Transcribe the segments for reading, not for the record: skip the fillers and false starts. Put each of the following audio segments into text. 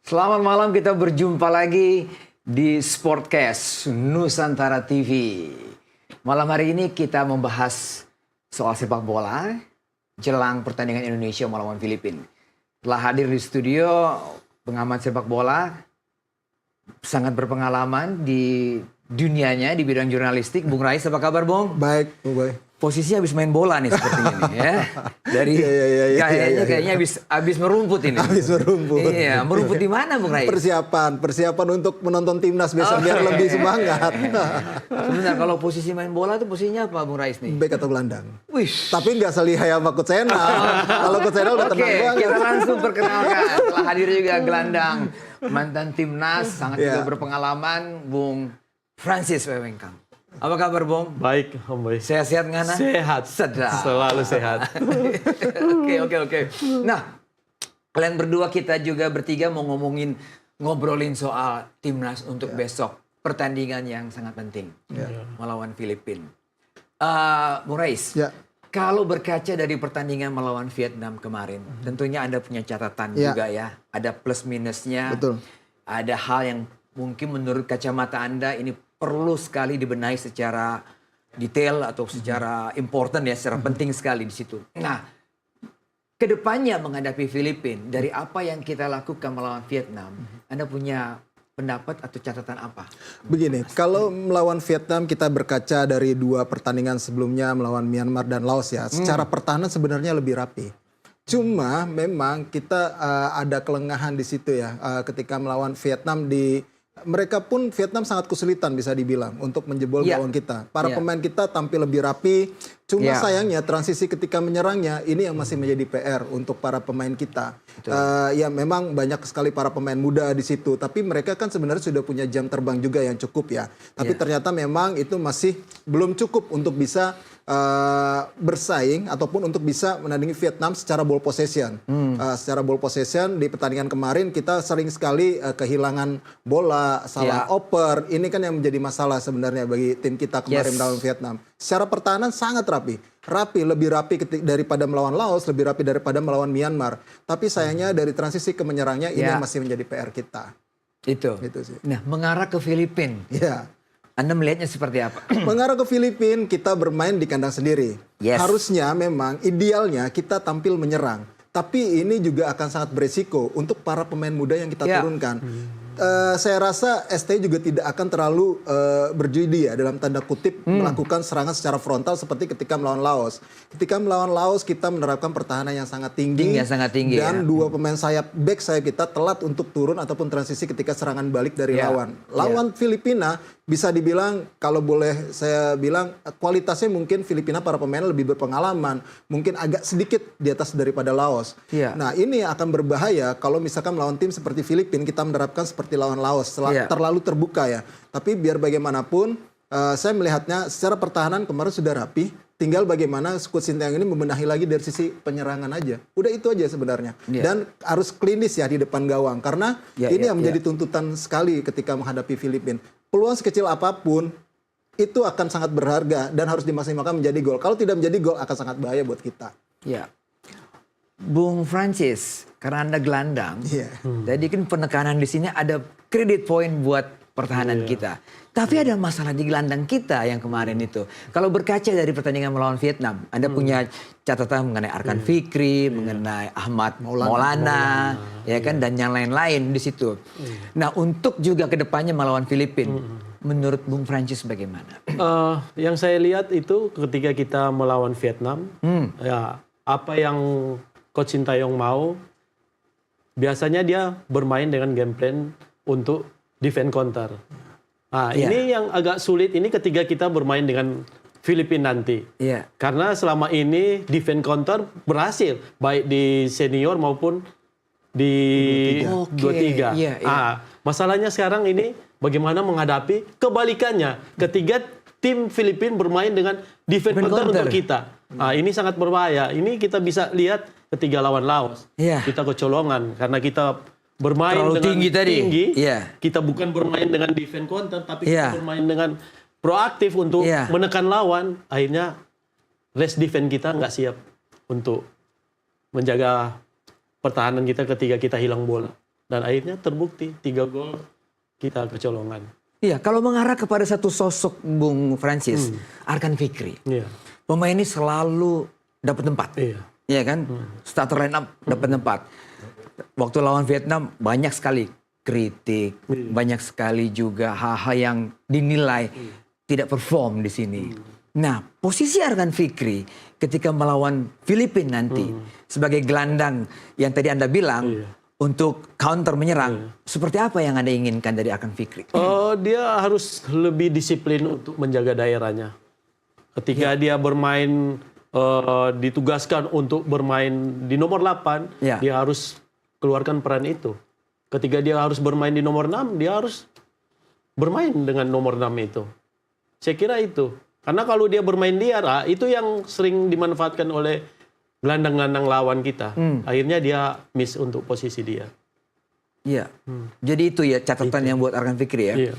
Selamat malam, kita berjumpa lagi di Sportcast Nusantara TV. Malam hari ini kita membahas soal sepak bola jelang pertandingan Indonesia melawan Filipina. Telah hadir di studio pengamat sepak bola, sangat berpengalaman di dunianya di bidang jurnalistik. Bung Rais, apa kabar Bung? Baik, Bung Boy. Posisinya habis main bola nih sepertinya nih ya. Dari kayaknya habis merumput ini. Habis merumput. Iya, merumput di mana Bung Rais? Persiapan untuk menonton timnas besok biar lebih semangat. Sebentar, kalau posisi main bola itu posisinya apa Bung Rais nih? Bek atau gelandang. Wih. Tapi nggak selihai sama Coach Enal. Kalau Coach Enal udah tenang banget. Kita langsung perkenalkan. Telah hadir juga gelandang mantan timnas, sangat juga berpengalaman, Bung Francis Wewengkang. Apa kabar, Bung? Baik, Om Boy. Sehat-sehat nggak? Sehat. Sedap. Selalu sehat. Oke. Nah, kalian berdua kita juga bertiga mau ngobrolin soal timnas untuk besok. Pertandingan yang sangat penting. Melawan Filipina. Bung Rais, kalau berkaca dari pertandingan melawan Vietnam kemarin, tentunya Anda punya catatan juga ya. Ada plus minusnya. Betul. Ada hal yang mungkin menurut kacamata Anda ini perlu sekali dibenahi secara detail atau secara important ya, secara penting sekali di situ. Nah, kedepannya menghadapi Filipina, dari apa yang kita lakukan melawan Vietnam, Anda punya pendapat atau catatan apa? Begini, kalau melawan Vietnam kita berkaca dari dua pertandingan sebelumnya melawan Myanmar dan Laos ya, secara pertahanan sebenarnya lebih rapi. Cuma memang kita ada kelengahan di situ ya, ketika melawan Vietnam mereka pun Vietnam sangat kesulitan bisa dibilang untuk menjebol gawang kita. Para pemain kita tampil lebih rapi. Cuma sayangnya transisi ketika menyerangnya ini yang masih menjadi PR untuk para pemain kita. Ya memang banyak sekali para pemain muda di situ. Tapi mereka kan sebenarnya sudah punya jam terbang juga yang cukup ya. Tapi ternyata memang itu masih belum cukup untuk bisa bersaing ataupun untuk bisa menandingi Vietnam secara ball possession. Secara ball possession di pertandingan kemarin kita sering sekali kehilangan bola, salah oper. Ini kan yang menjadi masalah sebenarnya bagi tim kita kemarin melawan Vietnam. Secara pertahanan sangat rapi, lebih rapi daripada melawan Laos, lebih rapi daripada melawan Myanmar. Tapi sayangnya dari transisi ke menyerangnya ini masih menjadi PR kita. Itu sih. Nah, mengarah ke Filipina. Anda melihatnya seperti apa? Mengarah ke Filipina, kita bermain di kandang sendiri. Harusnya memang idealnya kita tampil menyerang. Tapi ini juga akan sangat beresiko untuk para pemain muda yang kita turunkan. Saya rasa ST juga tidak akan terlalu berjudi ya dalam tanda kutip melakukan serangan secara frontal seperti ketika melawan Laos. Ketika melawan Laos kita menerapkan pertahanan yang sangat tinggi dan dua pemain back sayap kita telat untuk turun ataupun transisi ketika serangan balik dari lawan. Lawan Filipina bisa dibilang kalau boleh saya bilang kualitasnya mungkin Filipina para pemain lebih berpengalaman, mungkin agak sedikit di atas daripada Laos. Nah, ini akan berbahaya kalau misalkan melawan tim seperti Filipina kita menerapkan seperti lawan Laos terlalu terbuka ya. Tapi biar bagaimanapun saya melihatnya secara pertahanan kemarin sudah rapi, tinggal bagaimana Coach Sinteyong ini membenahi lagi dari sisi penyerangan aja. Udah itu aja sebenarnya. Dan harus klinis ya di depan gawang karena ini yang menjadi tuntutan sekali ketika menghadapi Filipina. Peluang sekecil apapun itu akan sangat berharga dan harus dimaksimalkan menjadi gol. Kalau tidak menjadi gol akan sangat bahaya buat kita. Bung Francis, karena Anda gelandang, jadi kan penekanan di sini ada credit point buat pertahanan kita. Tapi ada masalah di gelandang kita yang kemarin itu. Kalau berkaca dari pertandingan melawan Vietnam, Anda punya catatan mengenai Arkan Fikri, mengenai Ahmad Maulana, ya kan, dan yang lain-lain di situ. Nah, untuk juga kedepannya melawan Filipina, menurut Bung Francis bagaimana? Yang saya lihat itu ketika kita melawan Vietnam, ya apa yang Coach Sinteyong mau, biasanya dia bermain dengan game plan untuk defend counter. Nah, ini yang agak sulit ini ketika kita bermain dengan Filipina nanti. Karena selama ini defend counter berhasil, baik di senior maupun di 23. Masalahnya sekarang ini bagaimana menghadapi kebalikannya. Ketika tim Filipina bermain dengan defend counter untuk kita. Nah, ini sangat berbahaya. Ini kita bisa lihat ketika lawan Laos. Kita kecolongan karena kita bermain terlalu dengan tinggi. Kita bukan bermain dengan defend counter, tapi kita bermain dengan proaktif untuk menekan lawan. Akhirnya rest defense kita nggak siap untuk menjaga pertahanan kita ketika kita hilang bola. Dan akhirnya terbukti 3 gol kita kecolongan. Iya, kalau mengarah kepada satu sosok Bung Francis, Arkan Fikri. Iya. Pemain ini selalu dapat tempat. Iya. Iya kan? Starter line up dapat tempat. Waktu lawan Vietnam banyak sekali kritik, banyak sekali juga hal-hal yang dinilai tidak perform di sini. Nah, posisi Arkan Fikri ketika melawan Filipina nanti sebagai gelandang yang tadi Anda bilang untuk counter menyerang, seperti apa yang Anda inginkan dari Arkan Fikri? Dia harus lebih disiplin untuk menjaga daerahnya. Ketika dia bermain, ditugaskan untuk bermain di nomor 8, dia harus keluarkan peran itu. Ketika dia harus bermain di nomor 6, dia harus bermain dengan nomor 6 itu. Saya kira itu. Karena kalau dia bermain di arah, itu yang sering dimanfaatkan oleh gelandang-gelandang lawan kita. Akhirnya dia miss untuk posisi dia. Iya. Jadi itu ya catatan yang buat Arkan Fikri ya. Iya.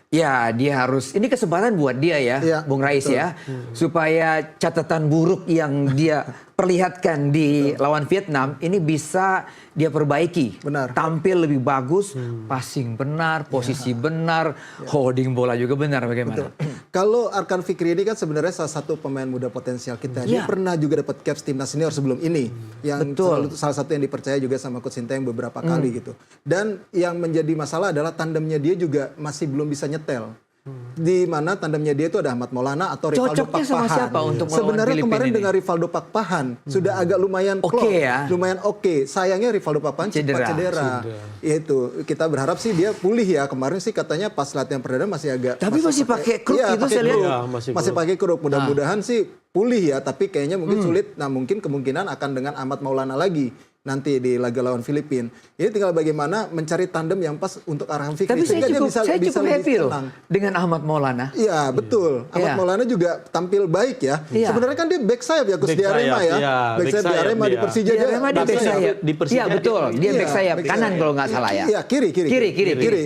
Ya, dia harus, ini kesempatan buat dia ya, Bung Rais ya, supaya catatan buruk yang dia perlihatkan di lawan Vietnam ini bisa dia perbaiki. Benar. Tampil lebih bagus, passing benar, posisi benar, holding bola juga benar, bagaimana? Kalau Arkan Fikri ini kan sebenarnya salah satu pemain muda potensial kita. Dia pernah juga dapat caps timnas senior sebelum ini, yang salah satu yang dipercaya juga sama Coach Sintayong beberapa kali gitu. Dan yang menjadi masalah adalah tandemnya dia juga masih belum bisa nyetel. Di mana tandemnya dia itu ada Ahmad Maulana atau Rivaldo Cocoknya sama Pakpahan. siapa untuk melawan Sebenarnya Filipina kemarin ini? dengan Rivaldo Pakpahan sudah agak lumayan klop, lumayan oke. Sayangnya Rivaldo Pakpahan cepat cedera. Itu kita berharap sih dia pulih ya. Kemarin sih katanya pas latihan perdana masih agak. Tapi masih pakai kruk itu saya lihat. Ya, masih pakai kruk. Mudah-mudahan sih pulih ya. Tapi kayaknya mungkin sulit. Nah mungkin kemungkinan akan dengan Ahmad Maulana lagi nanti di laga lawan Filipina. Ini tinggal bagaimana mencari tandem yang pas untuk Arkan Fikri. Tapi saya cukup happy loh dengan Ahmad Maulana. Iya betul. Ahmad Maulana juga tampil baik ya. Sebenarnya kan dia back sayap ya, Gus di Arema ya. Back sayap di Arema di Persija dia. Back sayap. Iya betul. Dia back sayap kanan kalau nggak salah ya. Iya kiri.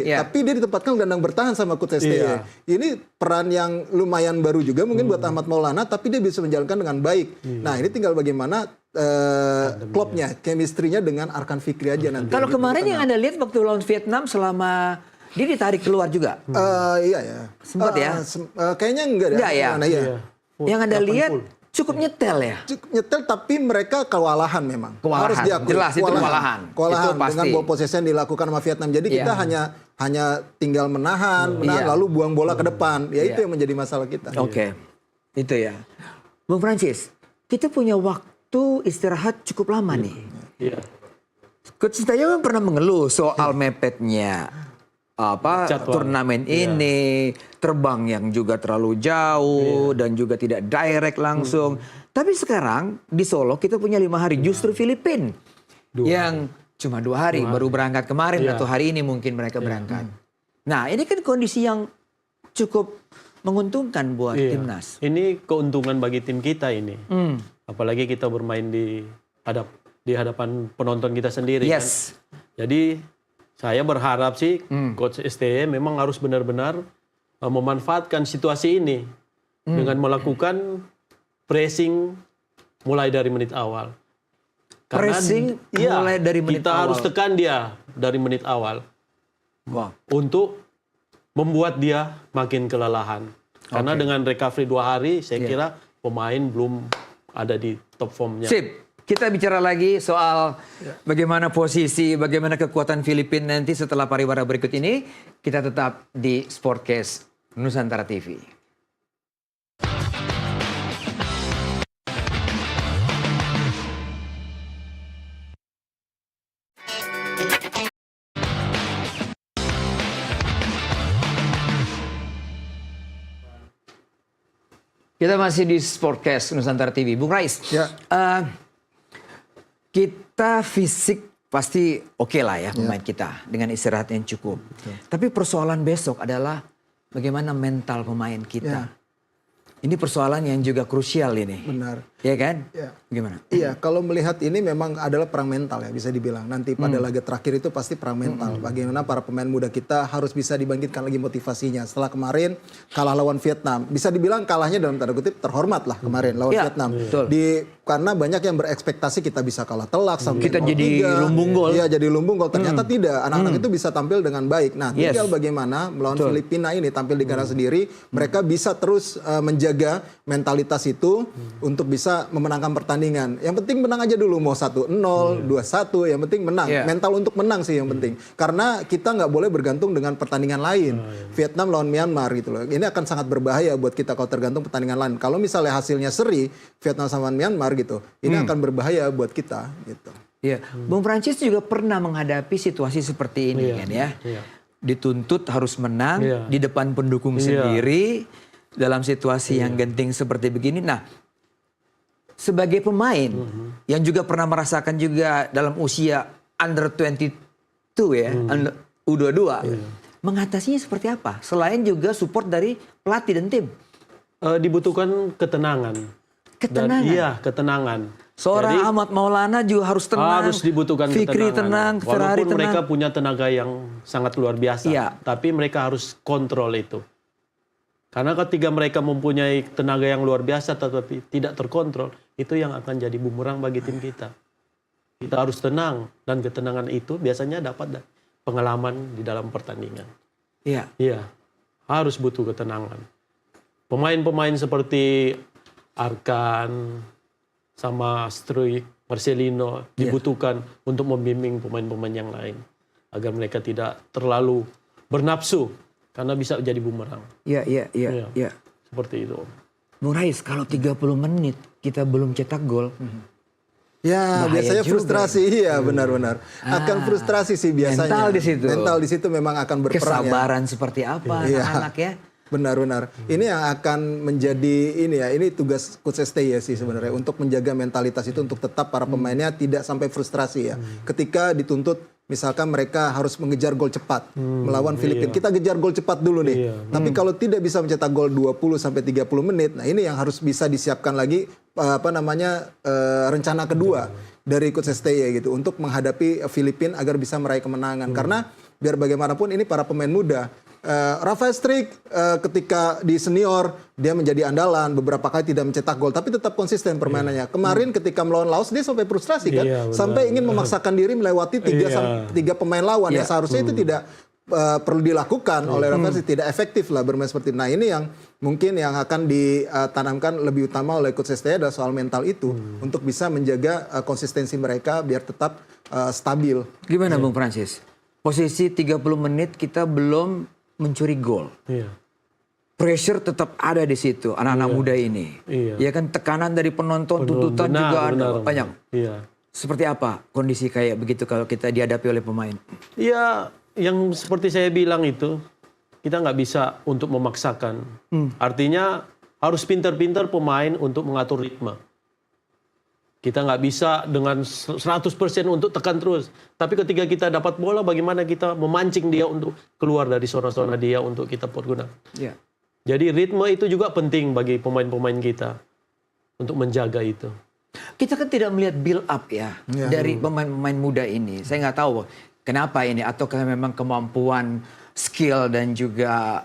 Ya. Tapi dia ditempatkan gelandang bertahan sama Coach STY. Ini peran yang lumayan baru juga mungkin buat Ahmad Maulana, tapi dia bisa menjalankan dengan baik. Nah ini tinggal bagaimana klopnya, chemistry-nya dengan Arkan Fikri aja nanti. Kalau kemarin yang Anda lihat waktu lawan Vietnam selama dia ditarik keluar juga. Iya ya. Sempat ya? Kayaknya enggak ya. Iya. Yang Anda lihat cukup nyetel ya. Cukup nyetel tapi mereka kewalahan memang. Harus diakui. Jelas itu kewalahan. Kewalahan itu pasti. dengan ball possession dilakukan sama Vietnam. Jadi kita hanya tinggal menahan lalu buang bola ke depan. Ya itu yang menjadi masalah kita. Oke. Itu ya. Bung Francis, kita punya waktu istirahat cukup lama nih. Iya. Coach Sintayong pernah mengeluh soal mepetnya turnamen ini, terbang yang juga terlalu jauh dan juga tidak direct langsung. Tapi sekarang di Solo kita punya 5 hari, justru Filipina yang cuma 2 hari, baru berangkat kemarin atau hari ini mungkin mereka berangkat. Nah ini kan kondisi yang cukup menguntungkan buat timnas. Ini keuntungan bagi tim kita ini. Apalagi kita bermain di hadapan penonton kita sendiri. Kan? Jadi saya berharap sih Coach STY memang harus benar-benar memanfaatkan situasi ini dengan melakukan pressing mulai dari menit awal. Pressing mulai dari menit kita awal. harus tekan dia dari menit awal untuk membuat dia makin kelelahan. Karena dengan recovery 2 hari, saya kira pemain belum ada di top formnya. Sip. Kita bicara lagi soal bagaimana posisi, bagaimana kekuatan Filipina nanti setelah pariwara berikut ini. Kita tetap di Sportcast Nusantara TV. Kita masih di Sportcast Nusantara TV. Bung Rais, kita fisik pasti oke lah ya pemain kita dengan istirahat yang cukup. Tapi persoalan besok adalah bagaimana mental pemain kita. Ini persoalan yang juga krusial ini. Benar. Ya kan? Ya. Gimana? Iya, kalau melihat ini memang adalah perang mental ya bisa dibilang. Nanti pada laga terakhir itu pasti perang mental. Bagaimana para pemain muda kita harus bisa dibangkitkan lagi motivasinya. Setelah kemarin kalah lawan Vietnam, bisa dibilang kalahnya dalam tanda kutip terhormat lah kemarin lawan Vietnam. Betul. Karena banyak yang berekspektasi kita bisa kalah telak sampai Kita jadi lumbung gol. Iya, jadi lumbung gol. Ternyata tidak. Anak-anak itu bisa tampil dengan baik. Nah, tinggal bagaimana melawan Filipina ini tampil di kandang sendiri, mereka bisa terus menjaga mentalitas itu untuk bisa memenangkan pertandingan. Yang penting menang aja dulu, mau 1-0, 2-1, yang penting menang. Mental untuk menang sih yang penting. Karena kita nggak boleh bergantung dengan pertandingan lain. Vietnam lawan Myanmar gitu loh. Ini akan sangat berbahaya buat kita kalau tergantung pertandingan lain. Kalau misalnya hasilnya seri, Vietnam sama Myanmar gitu, ini akan berbahaya buat kita gitu. Iya, Bung Prancis juga pernah menghadapi situasi seperti ini kan ya. Dituntut harus menang di depan pendukung sendiri dalam situasi yang genting seperti begini. Nah, sebagai pemain yang juga pernah merasakan juga dalam usia under 22 ya, U22, mengatasinya seperti apa? Selain juga support dari pelatih dan tim. Dibutuhkan ketenangan. Ketenangan. Ketenangan. Seorang Jadi, Ahmad Maulana juga harus tenang. harus dibutuhkan Fikri tenang, ketenangan. Ferrari Walaupun tenang. mereka punya tenaga yang sangat luar biasa, tapi mereka harus kontrol itu. Karena ketika mereka mempunyai tenaga yang luar biasa tetapi tidak terkontrol, itu yang akan jadi bumerang bagi tim kita. Kita harus tenang, dan ketenangan itu biasanya dapat pengalaman di dalam pertandingan. Iya, harus butuh ketenangan. Pemain-pemain seperti Arkan sama Struik, Marcelino dibutuhkan untuk membimbing pemain-pemain yang lain agar mereka tidak terlalu bernafsu karena bisa jadi bumerang. Iya. Seperti itu. Bung Rais, kalau 30 menit kita belum cetak gol, ya bahaya biasanya juga. frustrasi, iya benar-benar. Akan frustrasi sih biasanya. Mental di situ. Mental di situ memang akan berperan ya. Kesabaran seperti apa anak-anak ya? Benar-benar. Ini yang akan menjadi ini tugas coach STY ya sih sebenarnya untuk menjaga mentalitas itu untuk tetap para pemainnya tidak sampai frustrasi ya. Ketika dituntut misalkan mereka harus mengejar gol cepat melawan Filipina. Kita kejar gol cepat dulu nih. Tapi kalau tidak bisa mencetak gol 20 sampai 30 menit, nah ini yang harus bisa disiapkan lagi rencana kedua dari coach STY gitu untuk menghadapi Filipina agar bisa meraih kemenangan. Karena biar bagaimanapun ini para pemain muda. Rafael Struik ketika di senior dia menjadi andalan, beberapa kali tidak mencetak gol tapi tetap konsisten permainannya. Kemarin ketika melawan Laos dia sampai frustrasi kan, sampai ingin memaksakan diri melewati tiga pemain lawan yang seharusnya itu tidak perlu dilakukan oleh Rafael Struik, tidak efektif lah bermain seperti itu. Nah ini yang mungkin yang akan ditanamkan lebih utama oleh coach STY adalah soal mental itu untuk bisa menjaga konsistensi mereka biar tetap stabil. Gimana Bung Prancis? Posisi 30 menit kita belum mencuri gol. Pressure tetap ada di situ anak-anak muda ini. Ya kan tekanan dari penonton, tuntutan juga ada banyak. Seperti apa kondisi kayak begitu kalau kita dihadapi oleh pemain? Iya, yang seperti saya bilang itu kita nggak bisa untuk memaksakan. Artinya harus pintar-pintar pemain untuk mengatur ritme. Kita nggak bisa dengan 100% untuk tekan terus. Tapi ketika kita dapat bola, bagaimana kita memancing dia untuk keluar dari zona-zona dia untuk kita pergunakan. Jadi ritme itu juga penting bagi pemain-pemain kita untuk menjaga itu. Kita kan tidak melihat build up ya dari pemain-pemain muda ini. Saya nggak tahu kenapa ini, ataukah memang kemampuan skill dan juga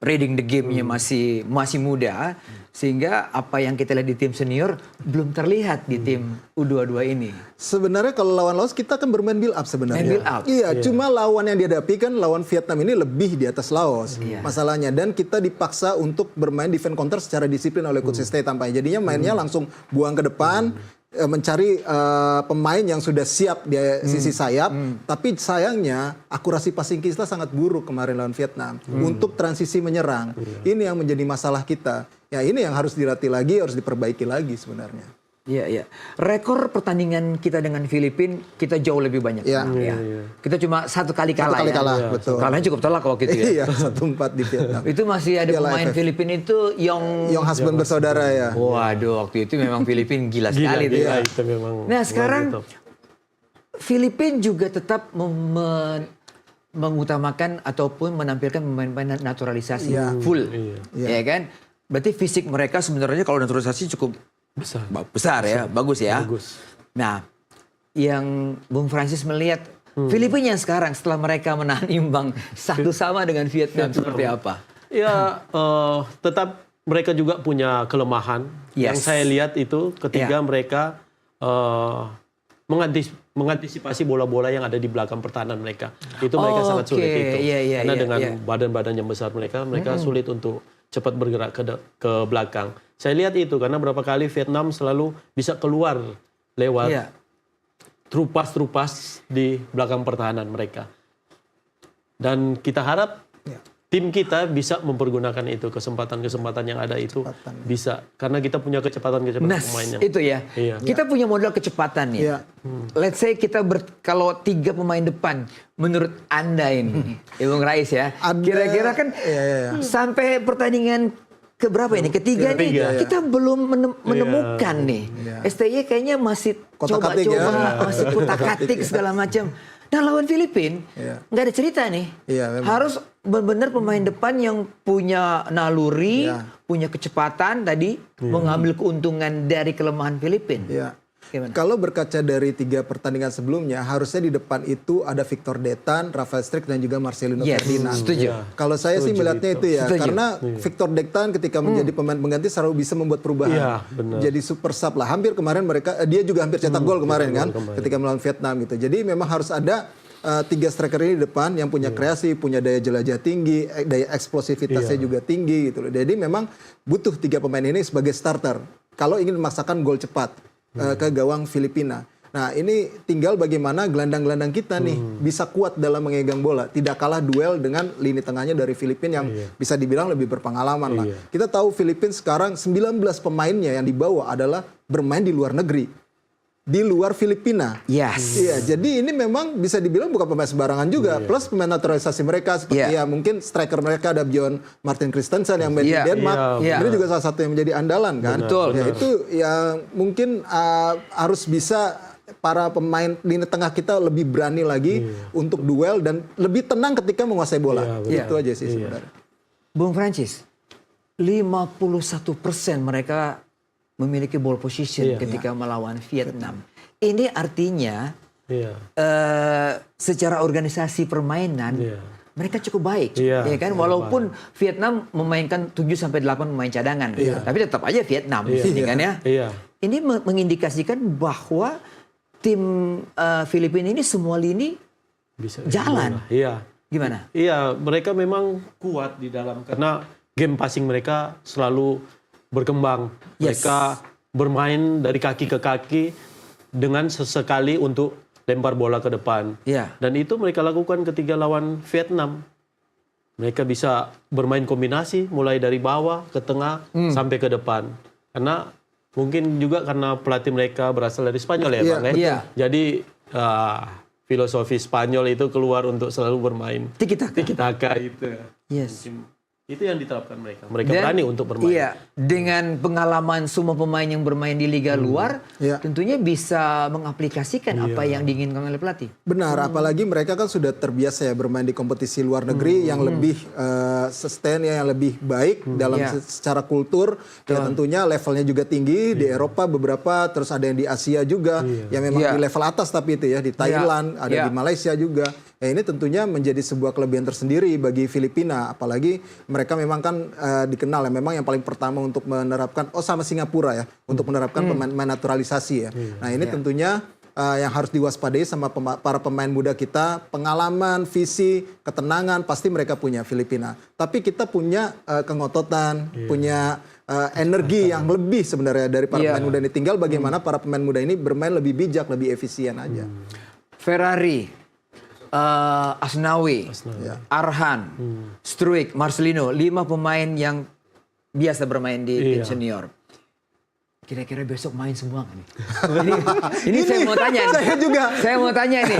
reading the game-nya masih muda, sehingga apa yang kita lihat di tim senior belum terlihat di tim U22 ini. Sebenarnya kalau lawan Laos kita kan bermain build up sebenarnya. Build up. Iya, cuma lawan yang dihadapi kan lawan Vietnam ini lebih di atas Laos masalahnya, dan kita dipaksa untuk bermain defense counter secara disiplin oleh coach STY tampaknya. Jadinya mainnya langsung buang ke depan, mencari pemain yang sudah siap di sisi sayap, tapi sayangnya akurasi passing kita sangat buruk kemarin lawan Vietnam untuk transisi menyerang. Ini yang menjadi masalah kita. Ya ini yang harus dilatih lagi, harus diperbaiki lagi sebenarnya. Iya. Rekor pertandingan kita dengan Filipina kita jauh lebih banyak. Kita cuma satu kali kalah. Betul. Kalahnya cukup telak waktu itu ya. Iya, 1-4 di Vietnam. Itu masih ada pemain Filipina itu Yong Husband bersaudara ya. Waduh, waktu itu memang Filipina gila sekali itu. Itu memang Nah sekarang Filipina juga tetap mengutamakan ataupun menampilkan pemain-pemain naturalisasi full, ya kan? Berarti fisik mereka sebenarnya kalau naturalisasi cukup besar ya, bagus ya. Bagus. Nah, yang Bung Francis melihat Filipina yang sekarang setelah mereka menahan imbang 1-1 dengan Vietnam seperti apa? Ya, tetap mereka juga punya kelemahan. Yes. Yang saya lihat itu ketika mereka mengantisipasi bola-bola yang ada di belakang pertahanan mereka. Itu mereka sangat sulit itu. Karena dengan badan-badan yang besar mereka sulit untuk cepat bergerak ke belakang. Saya lihat itu karena berapa kali Vietnam selalu bisa keluar lewat trupas-trupas di belakang pertahanan mereka. Dan kita harap tim kita bisa mempergunakan itu, kesempatan-kesempatan yang ada itu bisa. Karena kita punya kecepatan-kecepatan pemain yang... itu ya. Kita punya modal kecepatan ya. Let's say kita kalau 3 pemain depan, menurut Anda ini, Bung Rais ya, kira-kira kan sampai pertandingan keberapa ini? Ketiga nih, kita belum menemukan nih. STY kayaknya masih coba-coba, masih kutak-katik segala macam. Nah lawan Filipina nggak ada cerita nih. Harus benar-benar pemain depan yang punya naluri, punya kecepatan tadi, mengambil keuntungan dari kelemahan Filipina. Kalau berkaca dari 3 pertandingan sebelumnya, harusnya di depan itu ada Victor Dektan, Rafael Struijk dan juga Marcelino Ferdinand. Kalau saya sih melihatnya itu ya, karena Victor Dektan ketika menjadi pemain pengganti selalu bisa membuat perubahan. Jadi super sub lah. Hampir kemarin dia juga hampir cetak gol kemarin kan, ketika melawan Vietnam gitu. Jadi memang harus ada 3 striker ini di depan yang punya kreasi, punya daya jelajah tinggi, daya eksplosivitasnya juga tinggi gitu loh. Jadi memang butuh 3 pemain ini sebagai starter kalau ingin memaksakan gol cepat ke gawang Filipina. Nah ini tinggal bagaimana gelandang-gelandang kita nih bisa kuat dalam mengegang bola. Tidak kalah duel dengan lini tengahnya dari Filipina yang bisa dibilang lebih berpengalaman lah. Kita tahu Filipina sekarang 19 pemainnya yang dibawa adalah bermain di luar negeri. Di luar Filipina. Iya, jadi ini memang bisa dibilang bukan pemain sembarangan juga. Plus pemain naturalisasi mereka seperti ya mungkin striker mereka ada Bjorn Martin Christensen yang main di Denmark. Ini juga salah satu yang menjadi andalan kan. Ya itu yang mungkin harus bisa para pemain lini tengah kita lebih berani lagi untuk duel dan lebih tenang ketika menguasai bola. Itu aja sih sebenarnya. Bung Francis, 51% mereka memiliki ball position ketika melawan Vietnam. Ini artinya secara organisasi permainan mereka cukup baik, ya kan? Walaupun Vietnam memainkan 7-8 pemain cadangan, tapi tetap aja Vietnam, ini kan ya. Ini mengindikasikan bahwa tim Filipina ini semua lini bisa jalan. Gimana? Iya, mereka memang kuat di dalam karena game passing mereka selalu berkembang. Mereka bermain dari kaki ke kaki dengan sesekali untuk lempar bola ke depan. Dan itu mereka lakukan ketika lawan Vietnam. Mereka bisa bermain kombinasi mulai dari bawah ke tengah sampai ke depan. Karena mungkin juga karena pelatih mereka berasal dari Spanyol ya Bang. Jadi filosofi Spanyol itu keluar untuk selalu bermain tiki-taka itu. Itu yang diterapkan mereka. Mereka berani untuk bermain. Dengan pengalaman semua pemain yang bermain di liga luar, tentunya bisa mengaplikasikan apa yang diinginkan oleh pelatih. Benar, apalagi mereka kan sudah terbiasa ya bermain di kompetisi luar negeri yang lebih sustain yang lebih baik dalam secara kultur. Ya tentunya levelnya juga tinggi di Eropa beberapa, terus ada yang di Asia juga yang memang di level atas tapi itu ya di Thailand, ada di Malaysia juga. Ya ini tentunya menjadi sebuah kelebihan tersendiri bagi Filipina, apalagi mereka memang kan dikenal ya memang yang paling pertama untuk menerapkan sama Singapura ya untuk menerapkan pemain naturalisasi ya. Nah ini tentunya yang harus diwaspadai sama para pemain muda kita, pengalaman, visi, ketenangan pasti mereka punya Filipina. Tapi kita punya kengototan, punya energi yang lebih sebenarnya dari para pemain muda ini. Tinggal bagaimana para pemain muda ini bermain lebih bijak, lebih efisien aja. Ferrari, Asnawi, Arhan, Struijk, Marcelino, 5 pemain yang biasa bermain di tim senior. Kira-kira besok main semua kan nih? ini saya mau tanya nih. Saya mau tanya nih.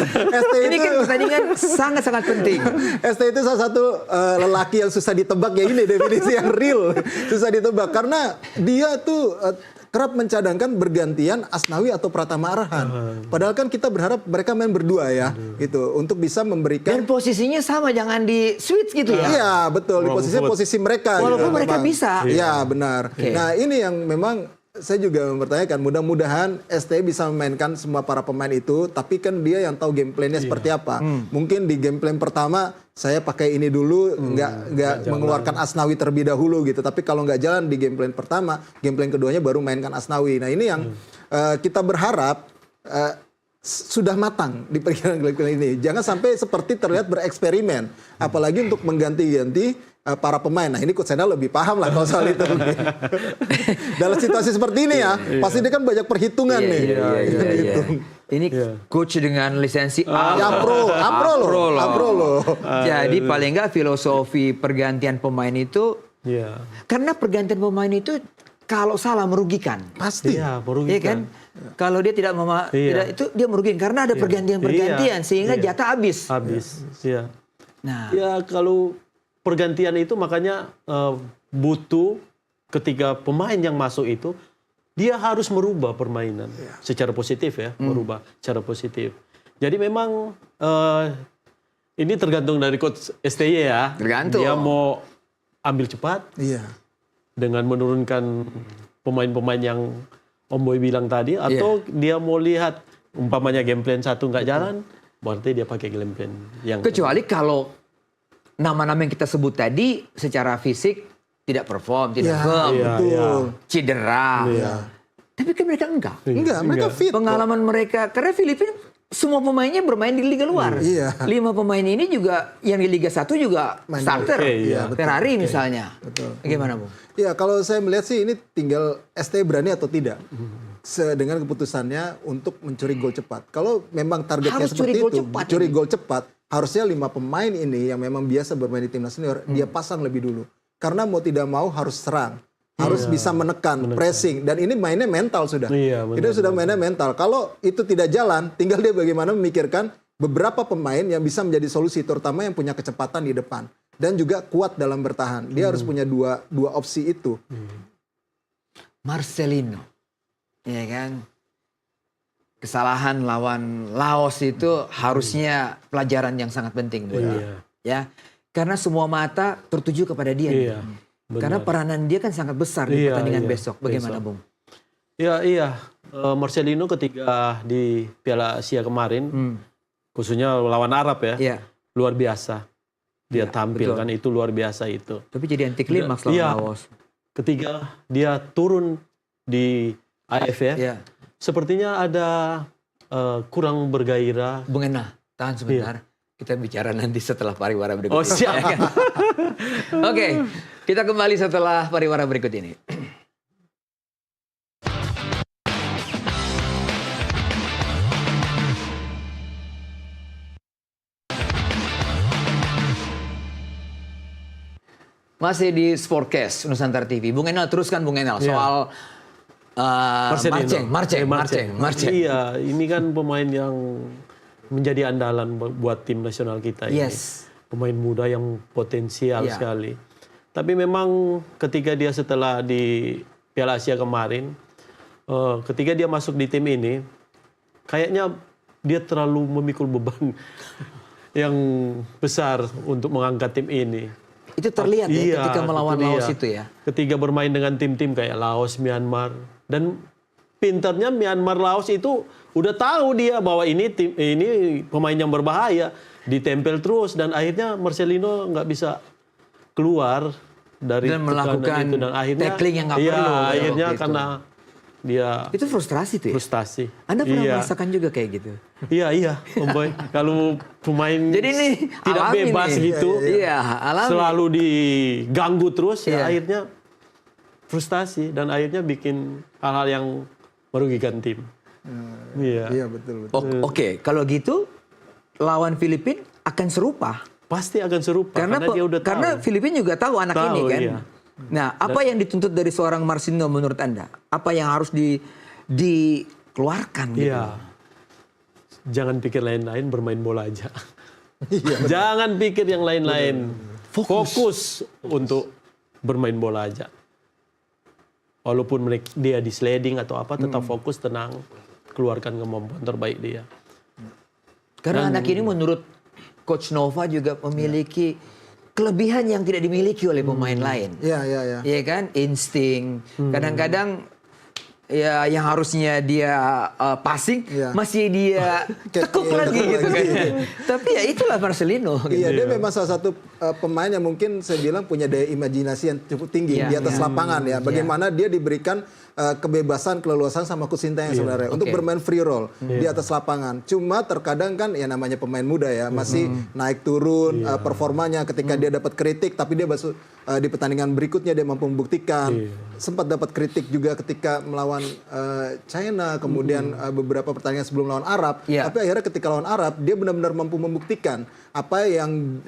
Ini kan pertandingan sangat-sangat penting. ST itu salah satu lelaki yang susah ditebak ya, ini definisi yang real. Susah ditebak karena dia tuh kerap mencadangkan bergantian Asnawi atau Pratama Arhan. Padahal kan kita berharap mereka main berdua ya, gitu, untuk bisa memberikan. Dan posisinya sama, jangan di switch gitu ya? Iya betul, di posisi mereka. Walaupun mereka bisa. Iya benar. Nah ini yang memang saya juga mempertanyakan, mudah-mudahan STI bisa memainkan semua para pemain itu, tapi kan dia yang tahu game plan-nya seperti apa. Mungkin di game plan pertama saya pakai ini dulu, nggak mengeluarkan Asnawi terlebih dahulu gitu. Tapi kalau nggak jalan di game plan pertama, game plan keduanya baru mainkan Asnawi. Nah ini yang kita berharap sudah matang di perkiraan game plan ini. Jangan sampai seperti terlihat bereksperimen, apalagi untuk mengganti-ganti para pemain. Nah ini Coach Sendal lebih paham lah kalau soal itu. Dalam situasi seperti ini ya, pasti dia kan banyak perhitungan nih. Ini coach dengan lisensi A. Ya Apro loh. Jadi paling nggak filosofi pergantian pemain itu, karena pergantian pemain itu kalau salah merugikan. Pasti. Iya, merugikan. Iya kan? Kalau dia tidak tidak itu dia merugikan karena ada pergantian-pergantian sehingga jatah habis. Iya. Nah, Ya kalau pergantian itu makanya butuh ketika pemain yang masuk itu dia harus merubah permainan secara positif ya, merubah secara positif. Jadi memang ini tergantung dari coach STY ya. Tergantung. Dia mau ambil cepat dengan menurunkan pemain-pemain yang Om Boy bilang tadi, atau dia mau lihat umpamanya game plan satu nggak jalan, berarti dia pakai game plan yang kecuali kalau nama-nama yang kita sebut tadi secara fisik tidak perform, tidak firm, cedera. Tapi kan mereka enggak. Mereka fit. Pengalaman mereka, karena Filipina semua pemainnya bermain di liga luar. 5 pemain ini juga yang di Liga 1 juga starter. Ferrari misalnya. Bagaimana, Bu? Ya kalau saya melihat sih ini tinggal ST berani atau tidak. Dengan keputusannya untuk mencuri gol cepat. Kalau memang targetnya Harus seperti curi gol itu, cepat curi gol cepat, harusnya 5 pemain ini yang memang biasa bermain di timnas senior, dia pasang lebih dulu. Karena mau tidak mau harus serang. Harus bisa menekan, pressing. Dan ini mainnya mental sudah. Itu sudah mainnya mental. Kalau itu tidak jalan, tinggal dia bagaimana memikirkan beberapa pemain yang bisa menjadi solusi, terutama yang punya kecepatan di depan. Dan juga kuat dalam bertahan. Dia harus punya dua opsi itu. Marcelino. Ya kan? Kesalahan lawan Laos itu harusnya pelajaran yang sangat penting buat dia. Ya. Karena semua mata tertuju kepada dia. Karena peranan dia kan sangat besar di pertandingan besok. Bagaimana, Bung? Marcelino ketika di Piala Asia kemarin, khususnya lawan Arab ya, luar biasa. Dia tampil kan, itu luar biasa itu. Tapi jadi anti klimaks lawan Laos. Ketika dia turun di AF ya, sepertinya ada kurang bergairah. Bung Ena, tahan sebentar. Kita bicara nanti setelah pariwara berikut ini. Siap. Oke, kita kembali setelah pariwara berikut ini. Masih di Sportcast Nusantara TV. Bung Enal, teruskan Bung Enal soal Marceng. Iya, ini kan pemain yang menjadi andalan buat tim nasional kita ini. Pemain muda yang potensial sekali. Tapi memang ketika dia setelah di Piala Asia kemarin, ketika dia masuk di tim ini, kayaknya dia terlalu memikul beban yang besar untuk mengangkat tim ini. Itu terlihat ketika melawan Laos itu ya. Ketika bermain dengan tim-tim kayak Laos, Myanmar, dan pintarnya Myanmar, Laos itu udah tahu dia bahwa ini pemain yang berbahaya, ditempel terus dan akhirnya Marcelino nggak bisa keluar dari dan melakukan itu, dan akhirnya tackling yang nggak perlu. Akhirnya gitu. Karena dia itu frustrasi tuh ya. Frustasi. Anda pernah merasakan juga kayak gitu? Iya, Om Boy. Kalau pemain jadi ini tidak bebas gitu, selalu diganggu terus, ya akhirnya frustasi dan akhirnya bikin hal-hal yang merugikan tim. Iya betul. Oke, kalau gitu lawan Filipina akan serupa. Pasti akan serupa karena dia udah tahu. Karena Filipina juga tahu anak ini kan. Iya. Nah, apa yang dituntut dari seorang Marcelino menurut Anda? Apa yang harus dikeluarkan gitu? Iya. Jangan pikir lain-lain, bermain bola aja. Jangan pikir yang lain-lain. Fokus untuk bermain bola aja. Walaupun dia di sliding atau apa, tetap fokus, tenang, keluarkan kemampuan terbaik dia. Karena anak ini menurut Coach Nova juga memiliki kelebihan yang tidak dimiliki oleh pemain lain. Iya. Iya kan? Insting. Kadang-kadang ya yang harusnya dia passing masih dia tekuk lagi gitu kan. Tapi ya itulah Marcelino. Iya, dia memang salah satu pemain yang mungkin saya bilang punya daya imajinasi yang cukup tinggi di atas lapangan ya. Bagaimana dia diberikan kebebasan, keleluasan sama Coach Sintayong sebenarnya untuk bermain free roll di atas lapangan. Cuma terkadang kan ya namanya pemain muda ya, masih naik turun performanya ketika dia dapat kritik, tapi dia di pertandingan berikutnya dia mampu membuktikan. Sempat dapat kritik juga ketika melawan China, kemudian beberapa pertandingan sebelum lawan Arab. Tapi akhirnya ketika lawan Arab dia benar-benar mampu membuktikan apa yang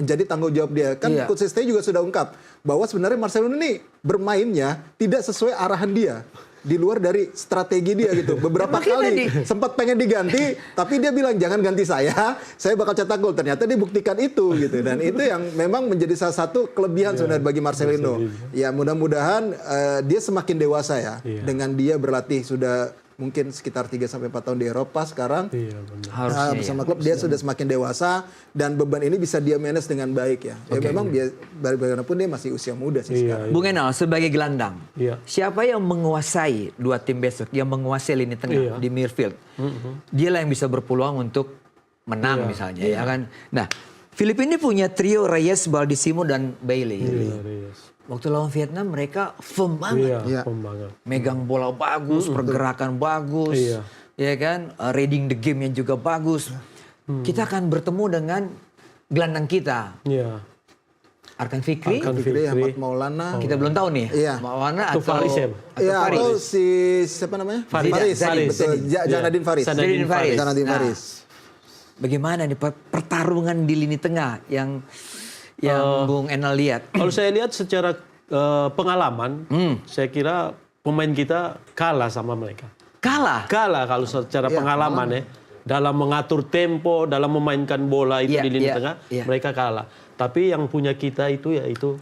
menjadi tanggung jawab dia. Kan Coach Sintayong juga sudah ungkap bahwa sebenarnya Marcelino ini bermainnya tidak sesuai arahan dia, di luar dari strategi dia gitu. Beberapa kali sempat pengen diganti, tapi dia bilang jangan ganti saya bakal cetak gol. Ternyata dia buktikan itu gitu, dan itu yang memang menjadi salah satu kelebihan sebenarnya bagi Marcelino. Ya mudah-mudahan dia semakin dewasa ya, dengan dia berlatih sudah mungkin sekitar 3-4 tahun di Eropa sekarang. Harusnya bersama klub dia sudah semakin dewasa dan beban ini bisa dia manage dengan baik ya. Ya memang bagaimanapun dia masih usia muda sih sekarang. Bung Enal sebagai gelandang, siapa yang menguasai dua tim besok, yang menguasai lini tengah di midfield? Dia lah yang bisa berpeluang untuk menang misalnya ya kan. Nah, Filipina ini punya trio Reyes, Baldisimo dan Bailey. Waktu lawan Vietnam mereka firm banget. Firm banget. Megang bola bagus, pergerakan bagus. Ya kan, reading the game yang juga bagus. Kita akan bertemu dengan gelandang kita. Arkan Fikri, Ahmad Maulana. Kita belum tahu nih. Maulana atau Faris ya? Atau si siapa namanya? Faris. Betul. Janadin Faris. Janadin Faris. Bagaimana nih pertarungan di lini tengah yang Bung Enal lihat? Kalau saya lihat secara pengalaman, saya kira pemain kita kalah sama mereka. Kalah kalau secara pengalaman ya. Dalam mengatur tempo, dalam memainkan bola itu di lini tengah, mereka kalah. Tapi yang punya kita itu yaitu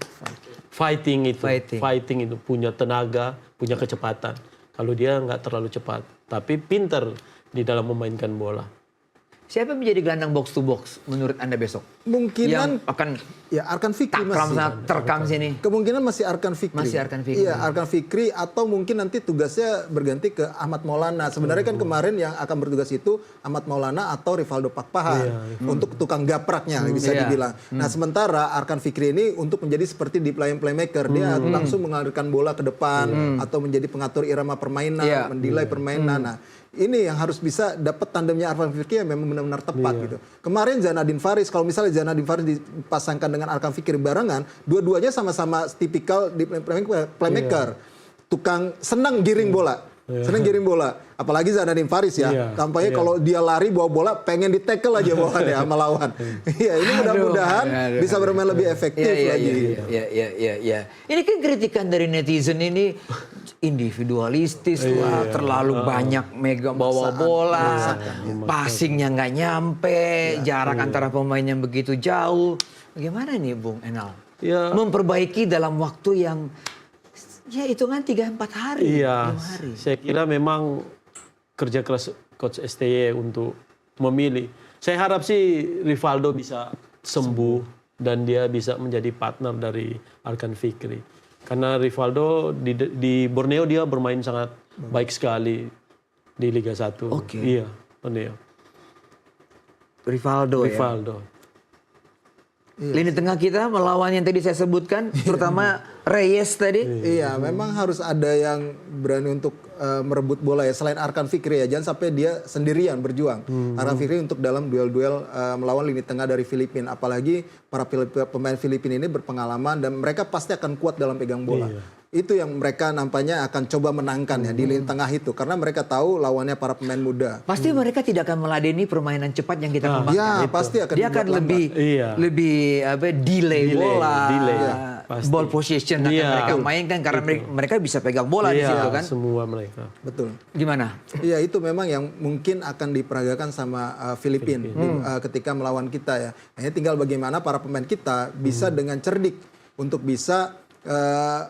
fighting itu punya tenaga, punya kecepatan. Kalau dia nggak terlalu cepat, tapi pinter di dalam memainkan bola. Siapa yang menjadi gelandang box to box menurut Anda besok? Mungkinan yang akan Arkan Fikri masih terkam sini. Kemungkinan masih Arkan Fikri. Iya, Arkan Fikri atau mungkin nanti tugasnya berganti ke Ahmad Maulana. Sebenarnya kan kemarin yang akan bertugas itu Ahmad Maulana atau Rivaldo Pakpahan untuk tukang gapraknya bisa dibilang. Nah, sementara Arkan Fikri ini untuk menjadi seperti di playmaker. Dia langsung mengalirkan bola ke depan atau menjadi pengatur irama permainan, mendelay permainan. Nah, ini yang harus bisa dapat tandemnya Arkan Fikri yang memang benar-benar tepat gitu. Kemarin Janadin Faris, kalau misalnya Janadin Faris dipasangkan dengan Arkan Fikri barengan, dua-duanya sama-sama tipikal di playmaker. Tukang senang giring bola. Senang giring bola. Apalagi Janadin Faris ya. Tampaknya kalau dia lari bawa bola pengen di-tackle aja bawaannya sama lawan. Iya, ini mudah-mudahan bisa bermain lebih efektif lagi. Iya. Ini kan kritikan dari netizen ini individualistis lah, terlalu banyak megang bawa bola, passingnya nggak nyampe, jarak antara pemainnya begitu jauh. Bagaimana nih Bung Enal? Memperbaiki dalam waktu yang hitungan 3-4 hari. 5 hari. Saya kira memang kerja keras Coach STY untuk memilih. Saya harap sih Rivaldo bisa sembuh dan dia bisa menjadi partner dari Arkan Fikri. Karena Rivaldo di Borneo dia bermain sangat baik sekali di Liga 1. Iya, Borneo. Rivaldo. Lini tengah kita melawan yang tadi saya sebutkan, terutama Reyes tadi. Iya, memang harus ada yang berani untuk merebut bola ya. Selain Arkan Fikri ya, jangan sampai dia sendirian berjuang. Arkan Fikri untuk dalam duel-duel melawan lini tengah dari Filipina. Apalagi para pemain Filipina ini berpengalaman dan mereka pasti akan kuat dalam pegang bola. Itu yang mereka nampaknya akan coba menangkan ya di lini tengah itu. Karena mereka tahu lawannya para pemain muda. Pasti mereka tidak akan meladeni permainan cepat yang kita kembangkan. Ya, pasti akan. Dia akan lebih delay bola. Ball position akan mereka mainkan karena mereka bisa pegang bola di situ kan. Semua mereka. Betul. Gimana? Iya, itu memang yang mungkin akan diperagakan sama Filipina ketika melawan kita ya. Hanya tinggal bagaimana para pemain kita bisa dengan cerdik untuk bisa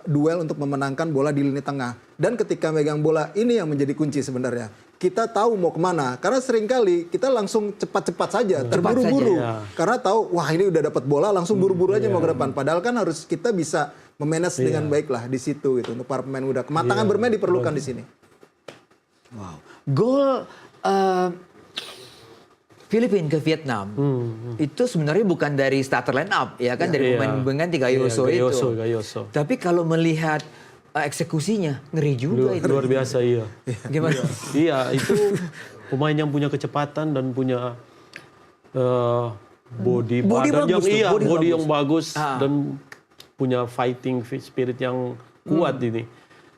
duel untuk memenangkan bola di lini tengah. Dan ketika megang bola ini yang menjadi kunci sebenarnya. Kita tahu mau kemana. Karena seringkali kita langsung cepat-cepat saja, terburu-buru. Karena tahu, wah ini udah dapat bola, langsung buru-buru aja mau ke depan. Padahal kan harus kita bisa memanage dengan baik lah di situ gitu untuk para pemain muda. Kematangan bermain diperlukan di sini. Wow. Gol Filipina ke Vietnam itu sebenarnya bukan dari starter line up ya kan, dari pemain pengganti Gayoso itu. Gayoso. Tapi kalau melihat eksekusinya ngeri juga itu. Luar biasa iya. Gimana? Iya, itu pemain yang punya kecepatan dan punya body badan bagus yang tuh, body yang bagus dan punya fighting spirit yang kuat ini.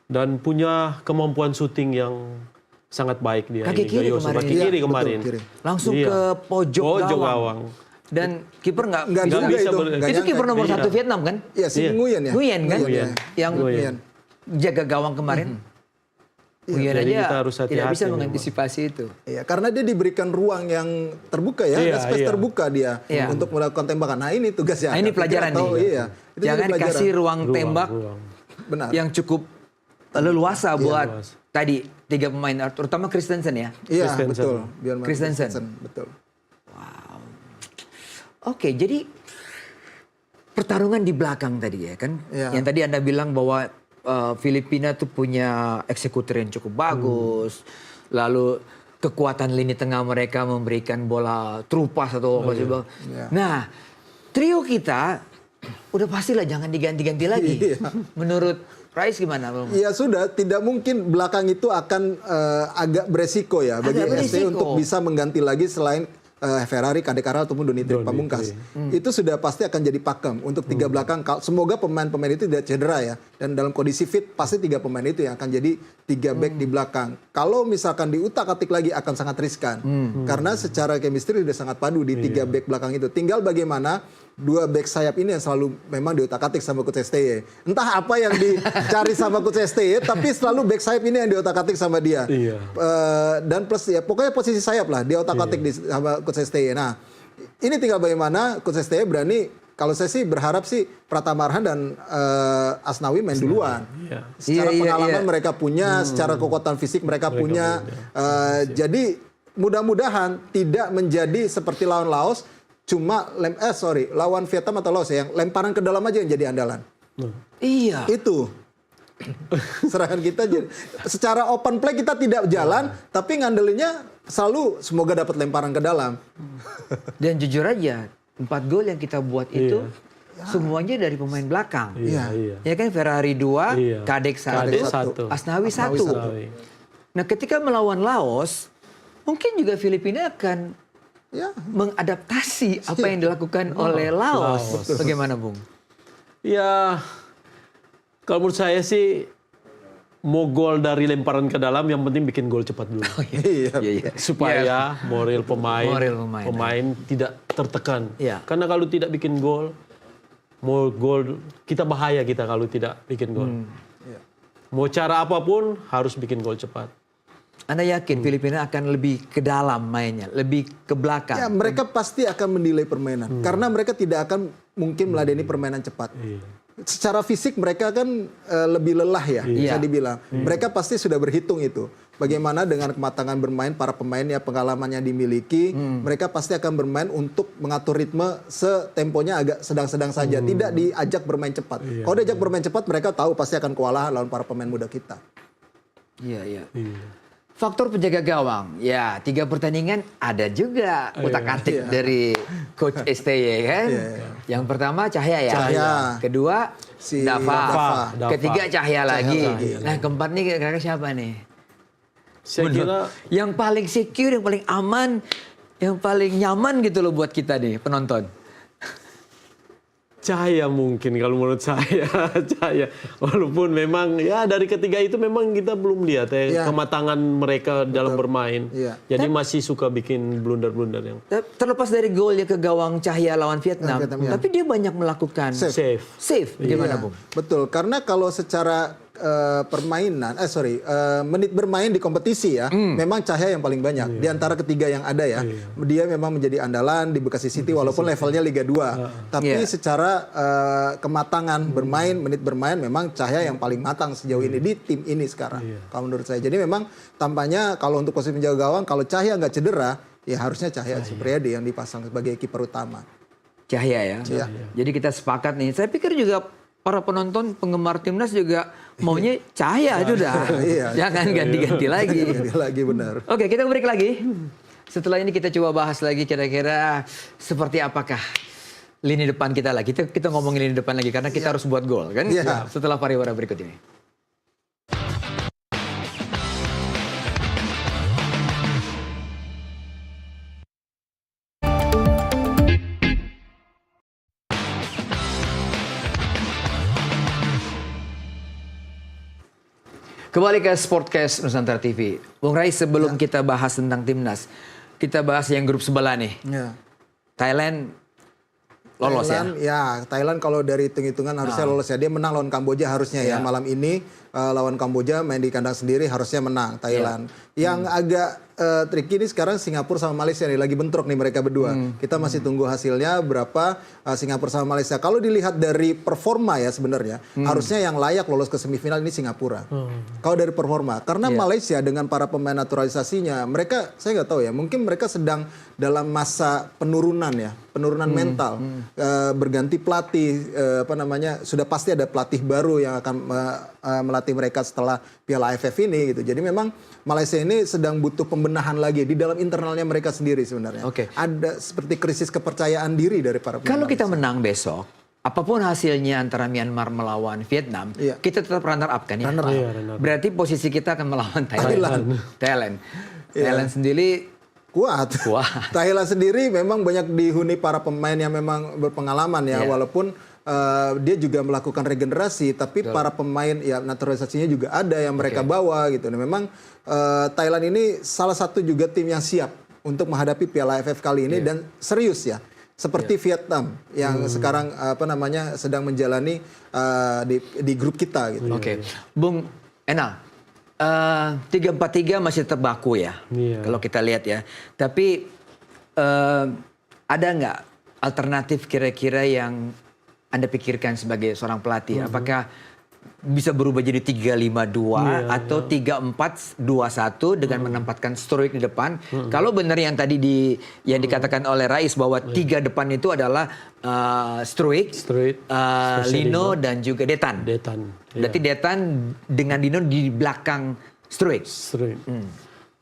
Dan punya kemampuan syuting yang sangat baik dia. Kaki kiri Gayoso. kemarin. Kaki kiri Iya, kemarin. betul, kiri. Langsung ke pojok gawang. Dan kiper nggak juga bisa itu. nggak itu kiper nomor Iya. 1 Vietnam kan? Iya, si Nguyen ya. Nguyen kan? Nguyen. Yang Nguyen. jaga gawang kemarin. Nguyen Jadi aja kita harus tidak hati-hati bisa memang. mengantisipasi itu. Iya, karena dia diberikan ruang yang terbuka ya, Iya, space iya. terbuka dia Untuk melakukan tembakan. Nah ini tugasnya. Nah, ini pelajaran nih. Iya, itu Jangan jadi pelajaran. kasih ruang tembak Benar. yang cucup leluasa buat tadi 3 pemain, terutama Christensen ya. Iya, Christensen. betul. Bjorn Christensen. betul. Oke, jadi pertarungan di belakang tadi ya kan, Iya. yang tadi Anda bilang bahwa Filipina tuh punya eksekutor yang cukup bagus, lalu kekuatan lini tengah mereka memberikan bola terupas atau apa sih bang. Iya. Nah, trio kita udah pastilah jangan diganti-ganti lagi. Iya. Menurut Rais gimana bang? Ya sudah, tidak mungkin belakang itu akan agak beresiko ya bagi Agak SC beresiko. untuk bisa mengganti lagi selain Ferrari, Kadekara ataupun Donitri Pamungkas. Itu sudah pasti akan jadi pakem untuk 3 belakang. Semoga pemain-pemain itu tidak cedera ya. Dan dalam kondisi fit pasti 3 pemain itu yang akan jadi 3 back di belakang. Kalau misalkan diutak-atik lagi akan sangat riskan. Karena secara chemistry sudah sangat padu di 3 back belakang itu. Tinggal bagaimana 2 back sayap ini yang selalu memang diotak-atik sama Coach STY. Entah apa yang dicari sama Coach STY, tapi selalu back sayap ini yang diotak-atik sama dia. Iya. Dan plus ya pokoknya posisi sayap lah dia otak-atik sama Coach STY. Nah, ini tinggal bagaimana Coach STY berani. Kalau saya sih berharap sih Pratama Arhan dan Asnawi main duluan. Iya. Secara Iya, pengalaman iya. mereka punya, secara kekuatan fisik mereka punya. Jadi mudah-mudahan tidak menjadi seperti lawan Laos. Cuma lawan Vietnam atau Laos ya, yang lemparan ke dalam aja yang jadi andalan. Iya. Itu serangan kita jadi secara open play kita tidak jalan, tapi ngandelinnya selalu semoga dapat lemparan ke dalam. Dan jujur aja 4 gol yang kita buat itu semuanya dari pemain belakang. Iya. Ya kan, Ferrari 2, Iya. Kadek 1, Kadek 1. Asnawi 1. Asnawi. Nah, ketika melawan Laos, mungkin juga Filipina akan mengadaptasi apa yang dilakukan oleh Laos. Bagaimana, Bung? Ya, kalau menurut saya sih mau gol dari lemparan ke dalam, yang penting bikin gol cepat dulu. Iya. Supaya moral pemain tidak tertekan. Iya. Karena kalau tidak bikin gol, mau gol kita bahaya kita kalau tidak bikin gol. Mau cara apapun harus bikin gol cepat. Anda yakin Filipina akan lebih ke dalam mainnya, lebih ke belakang? Ya, mereka pasti akan menilai permainan karena mereka tidak akan mungkin meladeni permainan cepat. Secara fisik mereka kan lebih lelah ya, bisa dibilang. Mereka pasti sudah berhitung itu. Bagaimana dengan kematangan bermain para pemain ya, pengalaman yang dimiliki, mereka pasti akan bermain untuk mengatur ritme setemponya agak sedang-sedang saja, tidak diajak bermain cepat. Kalau diajak bermain cepat, mereka tahu pasti akan kewalahan lawan para pemain muda kita. Iya. Faktor penjaga gawang, ya 3 pertandingan ada juga utak-atik dari Coach STY kan. Yang pertama Cahya ya. Cahya. Kedua Si Dava. Dava. Ketiga Cahya lagi. lagi. Nah, keempat nih kira-kira siapa nih? Saya kira Yang paling secure, yang paling aman, yang paling nyaman gitu loh buat kita nih penonton. Cahya mungkin kalau menurut saya. Cahya. Walaupun memang ya dari ketiga itu memang kita belum lihat kematangan mereka dalam bermain. Jadi masih suka bikin blunder-blunder yang Terlepas dari golnya ke gawang Cahya lawan Vietnam, tapi dia banyak melakukan save. Gimana, Bung? Betul, karena kalau secara menit bermain di kompetisi ya, memang Cahya yang paling banyak di antara ketiga yang ada ya. Dia memang menjadi andalan di Bekasi City walaupun levelnya Liga 2. Tapi secara kematangan bermain, menit bermain memang Cahya yang paling matang sejauh ini di tim ini sekarang. Kalau menurut saya. Jadi memang tampaknya kalau untuk posisi penjaga gawang, kalau Cahya nggak cedera, ya harusnya Cahya Supriyadi yang dipasang sebagai kiper utama. Cahya ya. Jadi kita sepakat nih. Saya pikir juga para penonton penggemar timnas juga maunya cahaya sudah. Jangan ganti-ganti lagi. Ganti lagi benar. Oke, kita break lagi. Setelah ini kita coba bahas lagi kira-kira seperti apakah lini depan kita lagi. Kita ngomongin lini depan lagi karena kita harus buat gol kan. Setelah pariwara berikut ini. Kembali ke Sportcast Nusantara TV. Bung Rai, sebelum kita bahas tentang timnas, kita bahas yang grup sebelah nih. Thailand lolos ya? Thailand kalau dari hitung-hitungan harusnya lolos ya. Dia menang lawan Kamboja harusnya ya. Malam ini lawan Kamboja main di kandang sendiri harusnya menang Thailand. Yang agak tricky ini sekarang Singapura sama Malaysia nih. Lagi bentrok nih mereka berdua. Kita masih tunggu hasilnya berapa Singapura sama Malaysia. Kalau dilihat dari performa ya sebenarnya. Harusnya yang layak lolos ke semifinal ini Singapura. Kalau dari performa. Karena Malaysia dengan para pemain naturalisasinya. Mereka, saya nggak tahu ya. Mungkin mereka sedang dalam masa penurunan ya. Penurunan mental. Berganti pelatih. Sudah pasti ada pelatih baru yang akan melatih mereka setelah Piala AFF ini gitu. Jadi memang Malaysia ini sedang butuh pembenahan lagi di dalam internalnya mereka sendiri sebenarnya. Ada seperti krisis kepercayaan diri dari para pemain. Kalau kita menang besok, apapun hasilnya antara Myanmar melawan Vietnam, kita tetap runner up kan ya? Berarti posisi kita akan melawan Thailand. Thailand sendiri kuat. Thailand sendiri memang banyak dihuni para pemain yang memang berpengalaman ya, walaupun dia juga melakukan regenerasi, tapi para pemain ya naturalisasinya juga ada yang mereka bawa gitu. Nah, memang Thailand ini salah satu juga tim yang siap untuk menghadapi Piala AFF kali ini dan serius ya. Seperti Vietnam yang sekarang sedang menjalani di grup kita gitu. Bung Enal, 3-4-3 masih tetap baku ya. Kalau kita lihat ya. Tapi ada nggak alternatif kira-kira yang Anda pikirkan sebagai seorang pelatih? Apakah bisa berubah jadi 3-5-2 atau 3-4-2-1 dengan menempatkan Struijk di depan? Kalau benar yang tadi yang dikatakan oleh Rais bahwa 3 depan itu adalah Struijk, Lino dan juga Detan. Berarti Detan dengan Lino di belakang Struijk.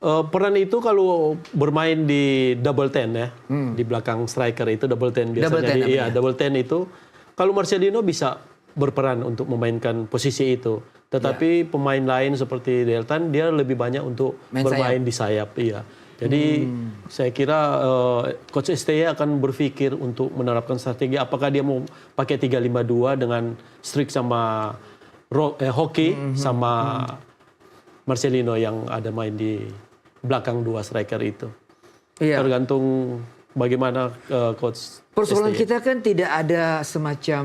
Peran itu kalau bermain di double ten ya, di belakang striker itu double ten biasanya. Double ten itu. Kalau Marcelino bisa berperan untuk memainkan posisi itu. Tetapi pemain lain seperti Deltan, dia lebih banyak untuk bermain di sayap. Jadi saya kira Coach STY akan berpikir untuk menerapkan strategi. Apakah dia mau pakai 3-5-2 dengan Struijk sama Hoki sama Marcelino yang ada main di belakang 2 striker itu. Tergantung bagaimana Coach Persoalan kita kan tidak ada semacam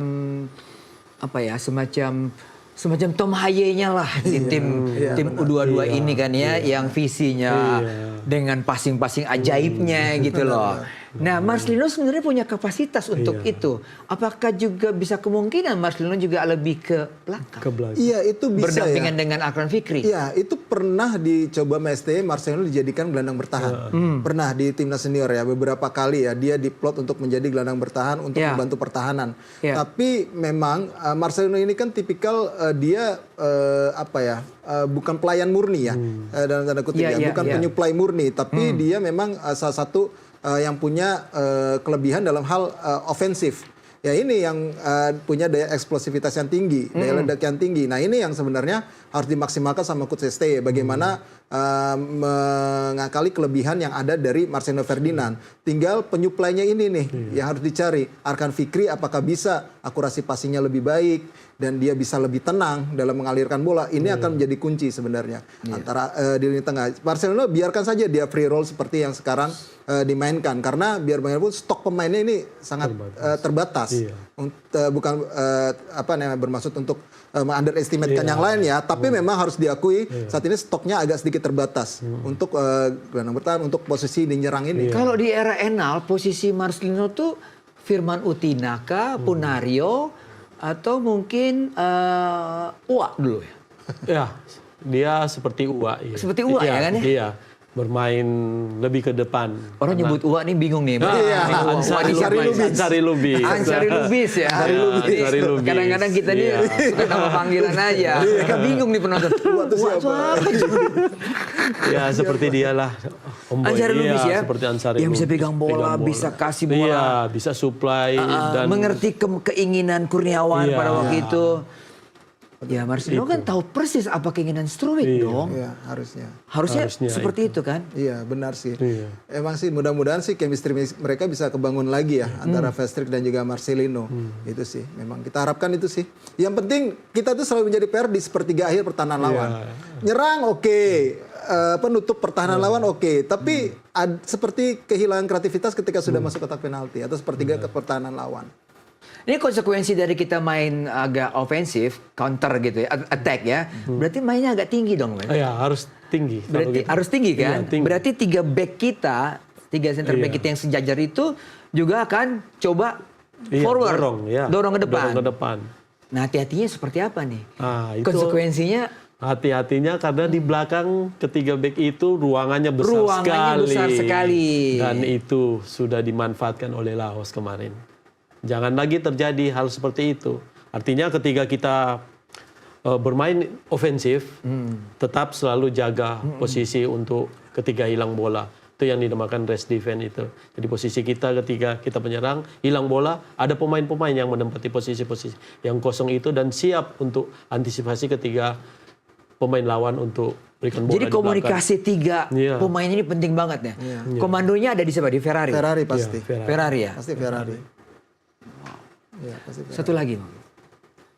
semacam Tom Haye-nya lah di tim U22 ini kan ya, yang visinya dengan passing-passing ajaibnya gitu loh. Nah, Marcelino sebenarnya punya kapasitas untuk itu. Apakah juga bisa kemungkinan Marcelino juga lebih ke belakang? Iya, itu bisa berdampingan dengan Akran Fikri. Iya, itu pernah dicoba MST, Marcelino dijadikan gelandang bertahan. Pernah di timnas senior ya, beberapa kali ya dia diplot untuk menjadi gelandang bertahan untuk membantu pertahanan. Tapi memang Marcelino ini kan tipikal dia bukan pelayan murni ya, dalam tanda kutip bukan penyuplai murni, tapi dia memang salah satu yang punya kelebihan dalam hal ofensif. Ya ini yang punya daya eksplosivitas yang tinggi, daya ledak yang tinggi. Nah ini yang sebenarnya harus dimaksimalkan sama Coach STY. Bagaimana mengakali kelebihan yang ada dari Marcelino Ferdinand. Tinggal penyuplainya ini nih yang harus dicari. Arkan Fikri apakah bisa akurasi passingnya lebih baik dan dia bisa lebih tenang dalam mengalirkan bola. Ini akan menjadi kunci sebenarnya antara di lini tengah. Marcelino biarkan saja dia free roll seperti yang sekarang dimainkan, karena biar bagaimanapun stok pemainnya ini sangat terbatas. Bukan bermaksud untuk underestimatekan yang lain ya, tapi memang harus diakui saat ini stoknya agak sedikit terbatas untuk gelandang bertahan, untuk posisi di nyerang ini. Kalau di era Enal, posisi Marcelino tuh Firman Utinaka, Punario, atau mungkin Uwa dulu ya? Ya, dia seperti Uwa. Seperti Uwa ya kan ya? Iya. bermain lebih ke depan. Orang nyebut Uwa nih bingung nih. Ansari Lubis. Ansari Lubis ya. Ansari Lubis. Kadang-kadang kita nih suka nama panggilan aja. Mereka bingung nih penonton. Uwa itu siapa? Ya seperti dialah. Ansari Lubis ya. Seperti Ansari yang bisa Lubis, pegang bola, bisa kasih bola. Iya, bisa supply dan mengerti keinginan Kurniawan pada waktu itu. Ya Marcelino kan tahu persis apa keinginan Struijk dong. Iya, Harusnya seperti itu kan? Iya, benar sih. Emang sih mudah-mudahan sih chemistry mereka bisa kebangun lagi ya antara Verstrik dan juga Marcelino. Itu sih, memang kita harapkan itu sih. Yang penting kita tuh selalu menjadi PR di sepertiga akhir pertahanan lawan. Nyerang oke, penutup pertahanan lawan oke, tapi seperti kehilangan kreativitas ketika sudah masuk kotak penalti atau sepertiga ke pertahanan lawan. Ini konsekuensi dari kita main agak ofensif, counter gitu ya, attack ya. Berarti mainnya agak tinggi dong, kan? Iya, harus tinggi. Berarti harus tinggi kan? Iya, tinggi. Berarti 3 back kita, 3 center back kita yang sejajar itu juga akan coba forward, dorong ke depan. Nah, hati-hatinya seperti apa nih? Itu konsekuensinya hati-hatinya karena di belakang ketiga back itu ruangannya besar sekali. Dan itu sudah dimanfaatkan oleh Laos kemarin. Jangan lagi terjadi hal seperti itu. Artinya ketika kita bermain ofensif, tetap selalu jaga posisi untuk ketika hilang bola. Itu yang dinamakan rest defense itu. Jadi posisi kita ketika kita menyerang, hilang bola, ada pemain-pemain yang menempati posisi-posisi yang kosong itu dan siap untuk antisipasi ketika pemain lawan untuk berikan bola. Jadi komunikasi 3 pemain ini penting banget ya. Komandonya ada di siapa? Di Ferrari? Ferrari pasti. Ferrari ya? Pasti Ferrari. Ya, satu lagi,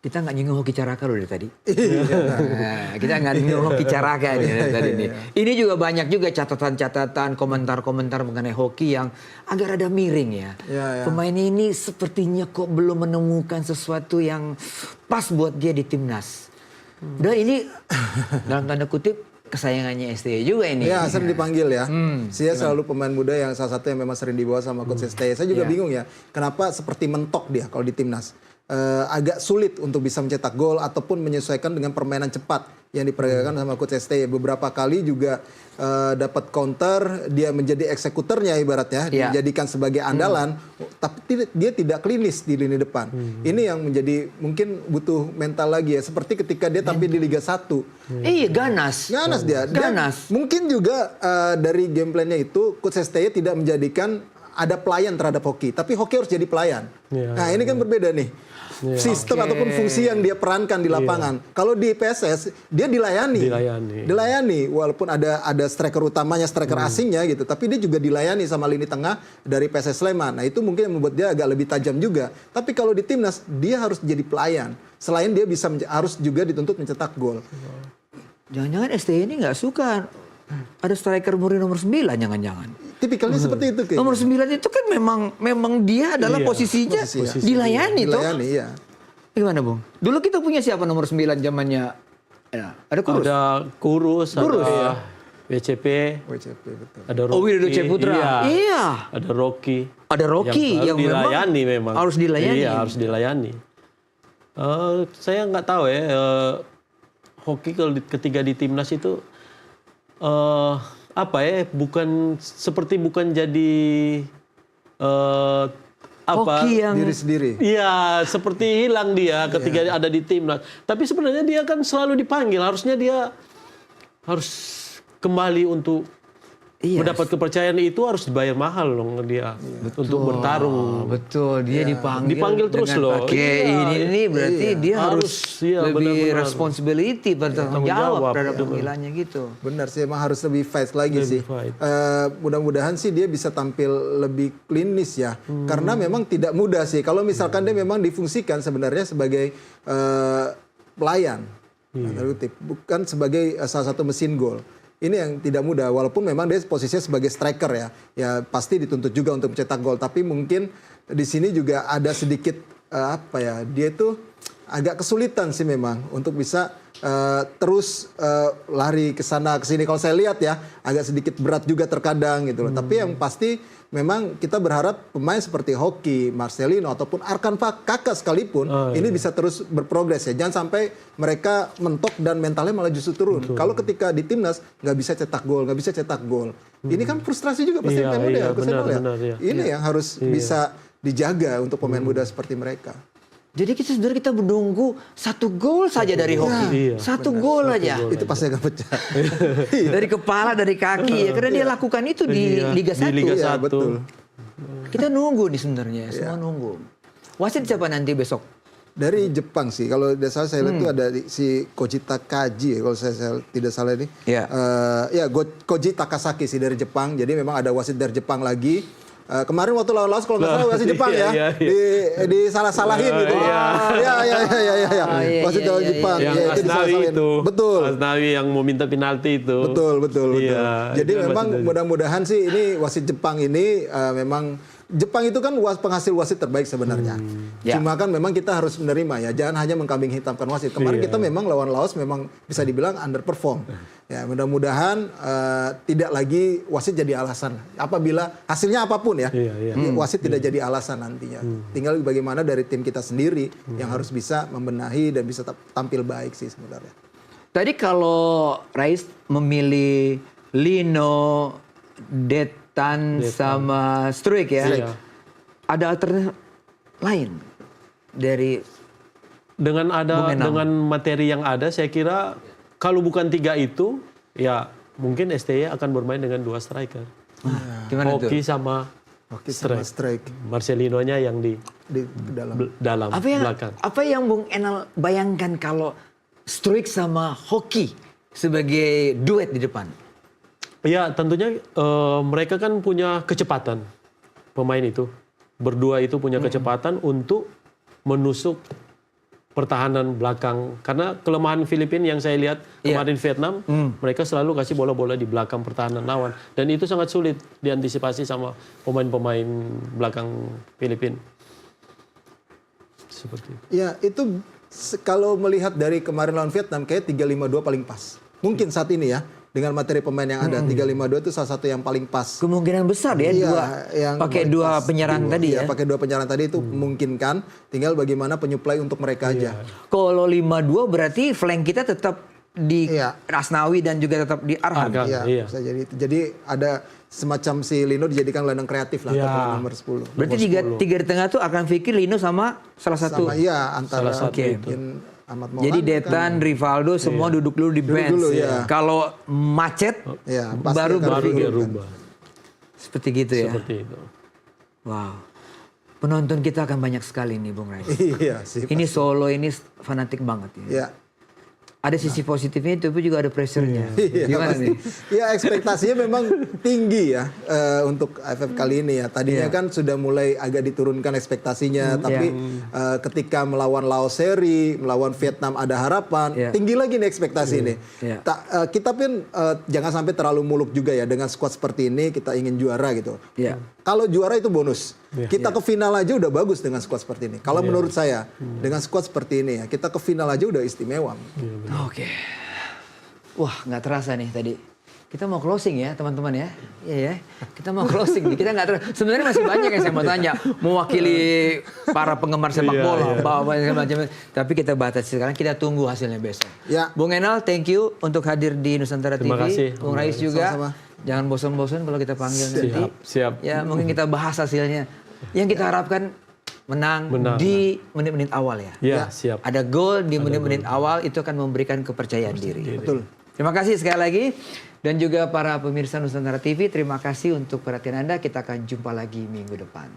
kita nggak nyinggung Hoki Caraka loh dari tadi. Nah, kita nggak nyinggung Hoki Caraka tadi nih. Ini juga banyak juga catatan-catatan, komentar-komentar mengenai hoki yang agak rada miring ya. Pemain ini sepertinya kok belum menemukan sesuatu yang pas buat dia di timnas. Dan ini dalam tanda kutip kesayangannya STY juga ini. Ya, sering dipanggil ya. Dia selalu pemain muda yang salah satu yang memang sering dibawa sama coach STY. Saya juga bingung ya, kenapa seperti mentok dia kalau di timnas. Agak sulit untuk bisa mencetak gol ataupun menyesuaikan dengan permainan cepat yang diperagakan sama coach STY. Beberapa kali juga dapat counter, dia menjadi eksekutornya ibaratnya, dijadikan sebagai andalan, tapi dia tidak klinis di lini depan. Ini yang menjadi mungkin butuh mental lagi ya, seperti ketika dia tampil di Liga 1. Iya, ganas dia. Mungkin juga dari game plan-nya itu coach STY tidak menjadikan ada pelayan terhadap hoki, tapi hoki harus jadi pelayan. Nah, ini kan berbeda nih. Sistem ataupun fungsi yang dia perankan di lapangan. Kalau di PSS dia dilayani walaupun ada striker utamanya, striker asingnya gitu, tapi dia juga dilayani sama lini tengah dari PSS Sleman. Nah, itu mungkin yang membuat dia agak lebih tajam juga. Tapi kalau di timnas dia harus jadi pelayan. Selain dia bisa harus juga dituntut mencetak gol. Jangan-jangan STY ini nggak suka ada striker muri nomor 9 jangan-jangan. Tipikalnya seperti itu kayaknya. Nomor 9 itu kan memang dia adalah posisinya dilayani toh. Iya. Gimana, Bung? Dulu kita punya siapa nomor 9 zamannya? Ada Kurus. Ada Kurus, ada WCP, betul. ada Rocky. Widodo Ceputra. Iya. Ada Rocky. Ada Rocky yang dilayani memang. Harus dilayani. Iya, harus dilayani. Saya nggak tahu ya, hoki ketika di timnas itu bukan jadi hoki yang diri sendiri. Iya, seperti hilang dia ketika ada di timnas. Tapi sebenarnya dia kan selalu dipanggil. Harusnya dia harus kembali untuk mendapat kepercayaan itu harus dibayar mahal dong dia untuk bertarung. Betul, dia dipanggil terus loh. Ini berarti dia harus lebih responsibility, bertanggung jawab terhadap panggilannya gitu. Benar sih, emang harus lebih fight lagi sih. Mudah-mudahan sih dia bisa tampil lebih klinis ya. Karena memang tidak mudah sih. Kalau misalkan dia memang difungsikan sebenarnya sebagai pelayan, bukan sebagai salah satu mesin gol. Ini yang tidak mudah, walaupun memang dia posisinya sebagai striker ya. Ya pasti dituntut juga untuk mencetak gol. Tapi mungkin di sini juga ada sedikit dia itu agak kesulitan sih memang untuk bisa terus lari ke sana ke sini. Kalau saya lihat ya agak sedikit berat juga terkadang gitu loh. Tapi yang pasti memang kita berharap pemain seperti Hoki, Marcelino ataupun Arkan Kakak sekalipun ini bisa terus berprogres ya. Jangan sampai mereka mentok dan mentalnya malah justru turun. Kalau ketika di timnas nggak bisa cetak gol, ini kan frustrasi juga pasti pemain muda ya. Ini yang harus bisa dijaga untuk pemain muda seperti mereka. Jadi kita menunggu 1 gol saja dari Hoki. Satu gol aja. Itu pasti akan pecah. Dari kepala, dari kaki ya. Karena dia lakukan itu di Liga 1. Di Liga 1. Iya, betul. Kita nunggu nih sebenarnya, semua nunggu. Wasit siapa nanti besok? Dari Jepang sih. Kalau tidak salah saya lihat itu ada si Koji Takagi ya, kalau saya tidak salah ini. Iya. Koji Takasaki sih dari Jepang. Jadi memang ada wasit dari Jepang lagi. Kemarin waktu lawan Laos kalau nggak salah wasit Jepang ya, di salah-salahin gitu. Wasit lawan Jepang. Yang Asnawi itu. Betul. Asnawi yang mau minta penalti itu. Betul. Iya, Jadi memang mudah-mudahan sih ini wasit Jepang ini memang Jepang itu kan penghasil wasit terbaik sebenarnya. Cuma kan memang kita harus menerima ya, jangan hanya mengkambing hitamkan wasit. Kemarin kita memang lawan Laos memang bisa dibilang underperform. Ya, mudah-mudahan tidak lagi wasit jadi alasan. Apabila hasilnya apapun ya, wasit tidak jadi alasan nantinya. Tinggal bagaimana dari tim kita sendiri yang harus bisa membenahi dan bisa tampil baik sih sebenarnya. Tadi kalau Rais memilih Lino, Detan sama Struik ya. Ada alternatif lain dari dengan materi yang ada, saya kira kalau bukan 3 itu, ya mungkin STY akan bermain dengan 2 striker. Gimana Hoki sama Strike. Marcelino-nya yang di dalam belakang. Apa yang Bung Enal bayangkan kalau Struik sama Hoki sebagai duet di depan? Ya tentunya mereka kan punya kecepatan, pemain itu. Berdua itu punya kecepatan untuk menusuk pertahanan belakang. Karena kelemahan Filipina yang saya lihat kemarin Vietnam, mereka selalu kasih bola-bola di belakang pertahanan lawan. Dan itu sangat sulit diantisipasi sama pemain-pemain belakang Filipina. Seperti itu. Ya itu kalau melihat dari kemarin lawan Vietnam, kayak 3-5-2 paling pas. Mungkin saat ini ya. Dengan materi pemain yang ada, 3-5-2 itu salah satu yang paling pas. Kemungkinan besar ya, pakai 2 penyerang tadi ya. Pakai 2 penyerang tadi itu memungkinkan. Tinggal bagaimana penyuplai untuk mereka aja. Kalau 5-2 berarti flank kita tetap di Asnawi dan juga tetap di Arhan. Iya, bisa jadi. Jadi ada semacam si Lino dijadikan gelandang kreatif lah, nomor 10. Berarti 3 di tengah tuh akan Fikir, Lino sama salah satu. Antara mungkin Ahmad Mohan, jadi Detan, Rivaldo semua duduk dulu di bench. Kalau macet baru dia rubah. Seperti gitu ya. Seperti itu. Wow. Penonton kita akan banyak sekali nih Bung Rais. Iya sih. Ini Solo ini fanatik banget ya. Iya. Ada sisi positifnya tapi juga ada pressure-nya. Gimana nih? Ya ekspektasinya memang tinggi ya untuk AFF kali ini ya. Tadinya kan sudah mulai agak diturunkan ekspektasinya, tapi ketika melawan Laos seri, melawan Vietnam ada harapan, tinggi lagi nih ekspektasi ini. Kita pun jangan sampai terlalu muluk juga ya dengan skuad seperti ini kita ingin juara gitu. Kalau juara itu bonus. Kita ke final aja udah bagus dengan skuad seperti ini. Kalau menurut saya dengan skuad seperti ini ya kita ke final aja udah istimewa. Oke. Wah nggak terasa nih tadi. Kita mau closing ya teman-teman ya. Iya ya. Kita mau closing nih. Kita nggak terasa. Sebenarnya masih banyak yang saya mau tanya. Mewakili para penggemar sepak bola. Macam-macam. Tapi kita batasi sekarang. Kita tunggu hasilnya besok. Bung Enal thank you untuk hadir di Nusantara TV. Terima kasih. Bung Rais juga. Sama-sama. Jangan bosan-bosan kalau kita panggil nanti. Siap. Ya mungkin kita bahas hasilnya. Yang kita harapkan menang di menit-menit awal ya. Ya, siap. Ada gol di menit-menit awal itu akan memberikan kepercayaan diri. Betul. Terima kasih sekali lagi dan juga para pemirsa Nusantara TV, terima kasih untuk perhatian Anda. Kita akan jumpa lagi minggu depan.